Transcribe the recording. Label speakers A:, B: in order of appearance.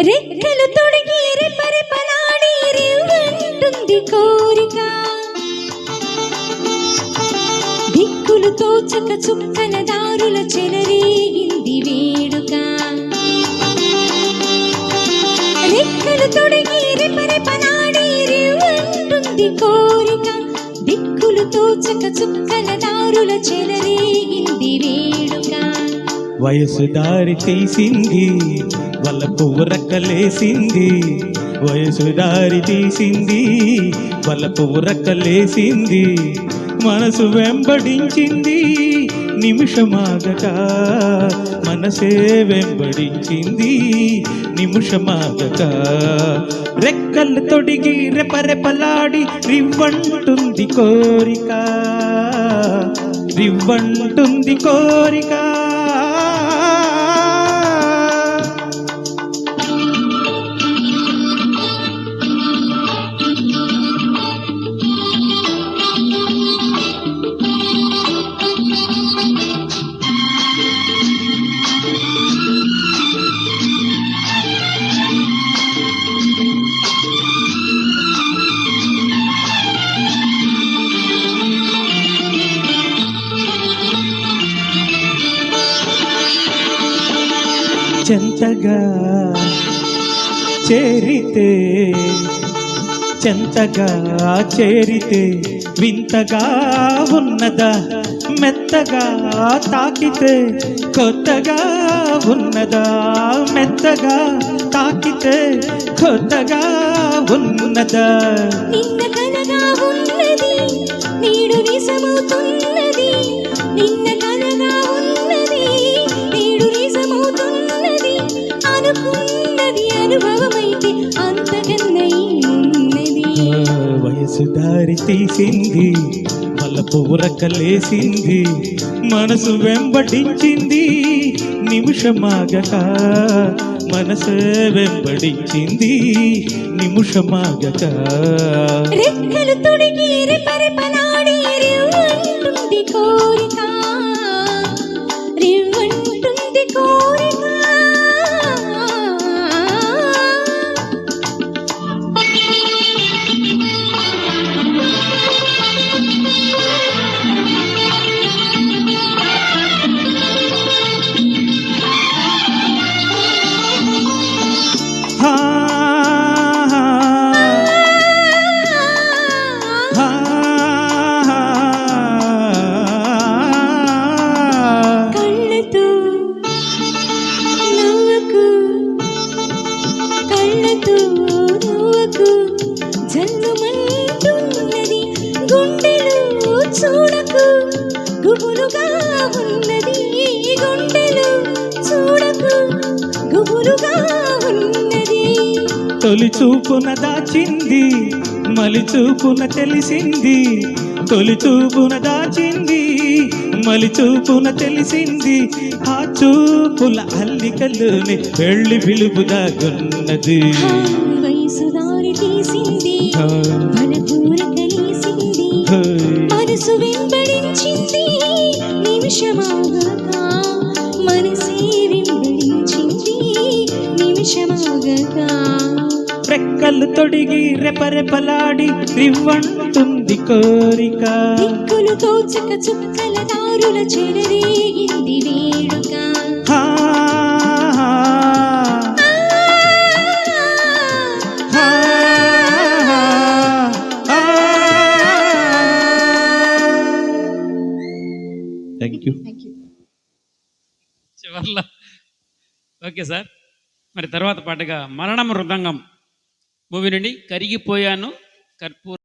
A: రెక్కలు తొడిగి రెపరెపలాడి రేవంటుంది కోరిక, దిక్కులు తోచక చుక్కల దారుల చెలరేగింది వేడుక. రెక్కలు తొడిగి రెపరెపలాడి రేవంటుంది కోరిక, దిక్కులు తోచక చుక్కల దారుల చెలరేగింది వేడుక.
B: వయసు దారి తీసింది వాళ్ళ పువ్వురక్కలేసింది, వయసు దారి తీసింది వాళ్ళ పువ్వురక్కలేసింది. మనసు వెంబడించింది నిమిషమాగక, మనసే వెంబడించింది నిమిషమాగక. రెక్కలు తొడిగి రెపరెపలాడి రివ్వంటుంది కోరిక, రివ్వంటుంది కోరిక. చెంతగా చేరితే, చెంతగా చేరితే వింతగా ఉన్నదా, మెత్తగా తాకితే కొత్తగా ఉన్నదా, మెత్తగా తాకితే కొత్తగా ఉన్నదా.
A: నిన్న కలగా ఉన్నది నేడు నిజమవుతున్నది, నిన్న కలగా ఉన్నది నేడు నిజమవుతున్నది. అనుకున్నది అనుభవమైతే అంతకన్నై ఉన్నది.
B: వయసు దారి తీసింది వాళ్ళ పువ్వురక్కలేసింది, మనసు వెంబడించింది నిమిషమాగక, మనసు వెంబడించింది నిమిషమాగక.
A: రెక్కలు తొడిగి రెపరెపలాడి రివ్వంటుంది కోరిక, రివ్వంటుంది కోరిక. కళ్ళతో నవ్వకు, కళ్ళతో నవ్వకు, జన్మమంటున్నది గుండెలు చూడకు, గుబులుగా ఉన్నది గుండెలు చూడకు, గుబులుగా ఉన్నది.
B: తొలి చూపున దాచింది మలి చూపున తెలిసింది, తొలి చూపున దాచింది మలి చూపున తెలిసింది. ఆ చూపుల అల్లికలోనే వెళ్ళి పిలుపు దాగున్నది.
A: వయసు దారి తీసింది బలపూర కలిసింది, మనసు వెంబడించింది నిమిషమాగక, మనసే వెంబడించింది నిమిషమాగక.
B: రెక్కలు తొడిగి రెపరెపలాడి రివ్వంటుంది కోరిక,
A: దిక్కులు తోచక చుక్కల దారుల చెలరేగింది వేడుక.
B: Thank you.
C: చివర్లో ఓకే సార్. మరి తర్వాత పాటగా మరణ మృదంగం మూవీ నుండి కరిగిపోయాను కర్పూర